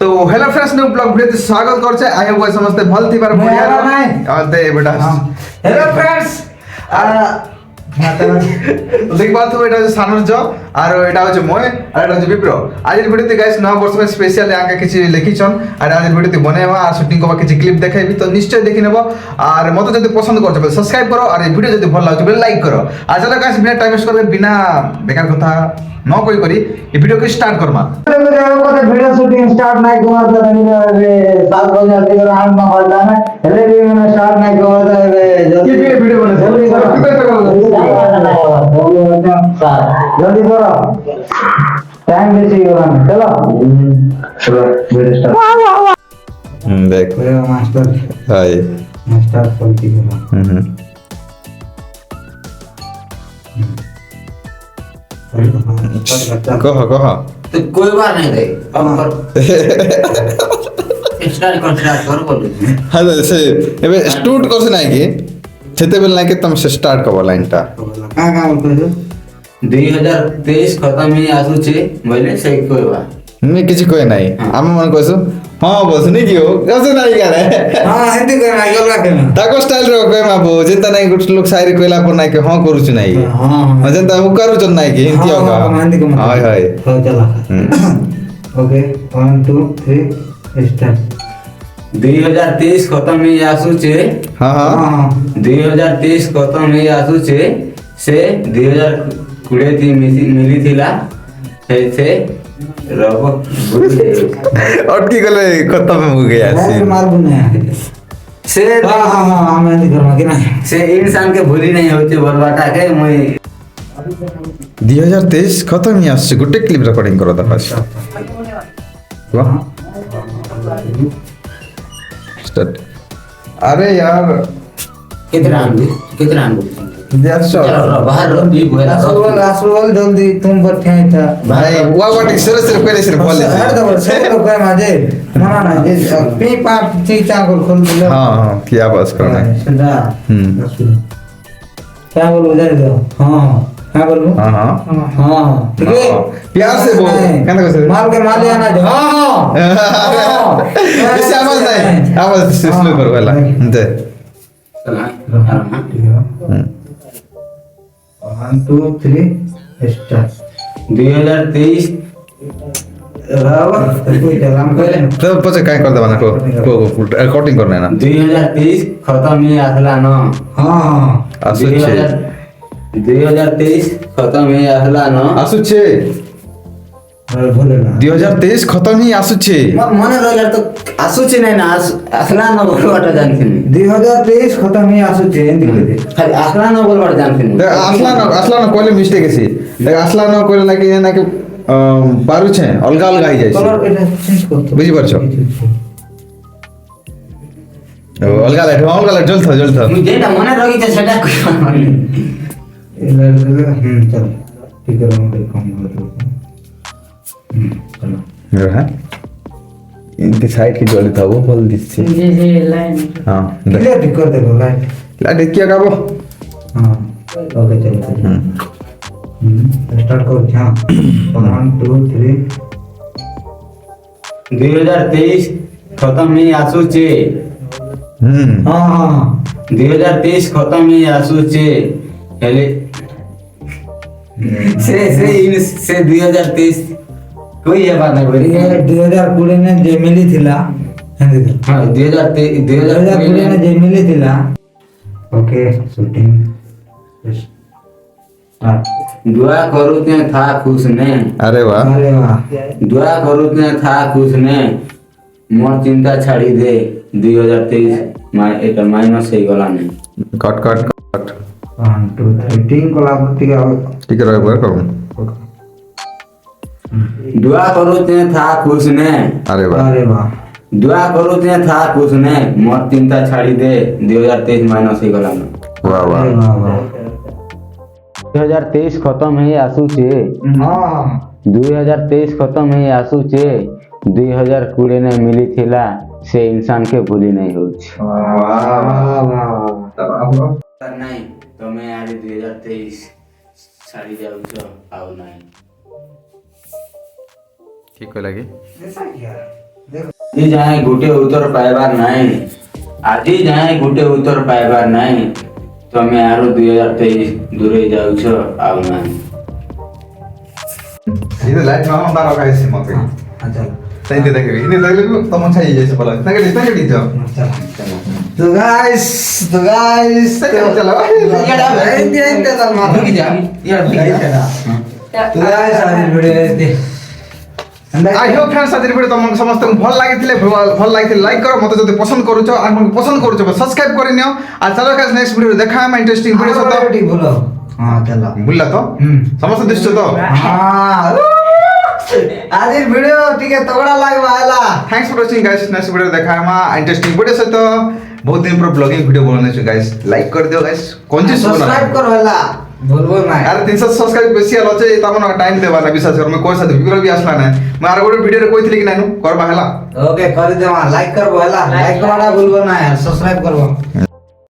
तो hello friends new blog video स्वागत करछे। आई होप समस्त भल थिबार बढ़िया आते बेटा। हेलो फ्रेंड्स देखबा तो এটা হচ্ছে সানুর্য আর এটা হচ্ছে মই আর এটা হচ্ছে বিপ্র। আজের ভিডিওতে গাইস নয়া বর্ষ में স্পেশালি আগে কিছু লিখিছন আর আজের ভিডিওতে বনাইবা আর শুটিং করবা কিছু ক্লিপ দেখাইবি তো নিশ্চয় দেখি নেব। আর মতো যদি পছন্দ করছো তাহলে সাবস্ক্রাইব করো আর এই ভিডিও যদি ভালো লাগে তাহলে লাইক করো। আর চলো গাইস বিনা টাইম ওয়েস্ট করে বিনা বেকার কথা ন কই করি এই ভিডিও কে start Karma. Video shooting start नहीं हुआ था रे 7 बजे आते कर आठ में पड़ता है पहले भी मैंने स्टार्ट नहीं हुआ था रे जल्दी वीडियो बना जल्दी करो जल्दी करो टाइम बेसी हो रहा है चलो वीडियो स्टार्ट देख मास्टर हाय मास्टर चलती है कह कह तो कोई बार नहीं गई अब कर स्टार्ट कर बोलू हां से एबे स्टूट करछ नाही की छते बेल नाही के तुम से स्टार्ट करबो लाइनटा का बोलतो 2023 खत्म ही आसु छे बोले सही कोई बार नहीं किसी कोई नहीं हम मन कहसु हां बस नहीं कियो कसे नहीं करे हां हिंदी कर आई गला के ताको स्टाइल रो कोई माबो जेता नहीं कुछ लोग शायरी कोइला पर नहीं के हां करूछु नहीं हां जेता वो करू छ नहीं के हिंदी होगा हाय हाय तो चला ओके 1 2 3 स्टार्ट 2023 खत्म ही आसु छे हां हां 2023 खत्म ही आसु छे से 2020 थी मिली थिला से रबो अटकी गले खत्म हो गया सीन मार बुने से हां हां हां मैं नहीं करूंगा कि नहीं से इंसान के भूली नहीं होचे बोलबाटा के मैं 2023 खत्म ही आछे गुटे क्लिप रिकॉर्डिंग करो दफा वाह स्टार्ट अरे यार कितना आंगू देखो बाहर ये बोला रासुल जल्दी तुम पर ठाई था भाई वा वाटी सिर्फ पहले सिर्फ बोल ले हर दबर से तो कोई माजे मना ना जे पी पाप चीचा को खोल दिलो हां हां क्या बस करना है सुधा क्या बोलो उधर दो हां क्या बोलूं हां हां हां ठीक है प्यार से बोल कहना कैसे मार के मार लेना जो हां ऐसे आवाज नहीं आवाज स्लो कर वाला दे 1 2 3 स्टार्ट 2023 रावा कोई काम करे तो पछे काय कर देबा ना को रिकॉर्डिंग करना है ना 2023 खत्म ही आसला न हां आसु छे 2023 खत्म ही आसला न आसु छे अरे बोले ना 2023 खत्म ही आसु छे मन रहला तो आसु छे नहीं ना आसला न बोलबाटा जानथिन 2023 खत्म ही आसु छे दिले दे खाली आसला न बोलबाटा जानथिन असला न कोले मिस्टेक है असला न कोले ना कि बारू छे अलगा अलगा ही जाय छे कलर এটা চেঞ্জ করতে বুঝি পারছো अलगा लाइट जल था मुझे जेटा मन रही छे सेटा कोई चलो ठीक है हम कम चलो है इनके साइड की जली था वो बोल दी थी जी लाइन हां क्लियर ठीक कर दे लाइट लाइट क्या काबो हां ओके चलो स्टार्ट करो हां 1 2 3 2023 खत्म ही आसु छे हां हां 2023 खत्म ही आसु छे हेले से 2023 कोई ये बात नहीं बोली 2020 में जे मिली थिला हां 2020 में जे मिली थिला ओके शूटिंग दुआ करू ते था खुश ने अरे वाह दुआ करू ते था खुश ने मोर चिंता छाड़ी दे 2023 एटा माइनस हे गला ने कट 1 2 3 तीन को लागती है ठीक है रे करूं दुआ करू ते था खुश ने अरे वाह दुआ करू ते था खुश ने मोर चिंता छाड़ी दे 2023 माइनस हे गला ने वाह वाह 2023 खत्म ही आसु छे हां 2023 खत्म ही आसु छे 2020 ने मिली थिला से इंसान के भूली नहीं हो नहीं तो मैं आज 2023 छाड़ी जाऊ छो आउ नहीं ठीक कहला कि ऐसा क्या ଆଜି ଯାଏ ଗୋଟେ ଉତ୍ତର ପାଇବାର ନାହିଁ ଆଜି ଯାଏ ଗୋଟେ ଉତ୍ତର ପାଇବାର ନାହିଁ ତମେ ଆରୁ 2023 ଦୂରେଇ ଯାଉଛ ଆଉ ନାହିଁ ಇದು ಲೈಟ್ ಮಾಮ ಬಾರ ಗಾಯ್ಸ್ ಮಗ ಸೈಂತಿ ತೆಗೆವಿ ಇದು ತೆಗೆಲಿ ತಮ್ಮ ಛೈ ಜೈಸ ಬಲ ತೆಗೆಲಿ ತೆಗೆಲಿ ಜೋ तो गाइस चलो चलो तो गाइस आज वीडियो देखते आई होप फ्रेंड्स आज वीडियो तुम समस्त भल लागिथिले भल लागिथिले लाइक करो मते जदि पसंद करूछ आ मन पसंद करूछ सब्सक्राइब करि नियो आ चलो गाइस नेक्स्ट वीडियो देखा हम इंटरेस्टिंग वीडियो सतो ठीक बोलो हां चलो बुल्ला तो समस्त दृश्य तो हां आज वीडियो ठीक है तगड़ा लागबा हला thanks for watching guys next video देखा हम इंटरेस्टिंग वीडियो सतो बहुत दिन पर ब्लॉगिंग वीडियो बनाने छु गाइस लाइक कर दियो गाइस कौन चीज सब्सक्राइब करो हला बोलबो ना यार 300 सब्सक्राइब बेसी आलो छे तमन टाइम देबा ना विश्वास कर मैं कोई साथ विक्रो भी आसला ना मैं आर गोटे वीडियो रे कोइथिली कि नानु करबा हला ओके कर देवा लाइक करबो हला लाइक करवाडा भूलबो ना यार सब्सक्राइब करबो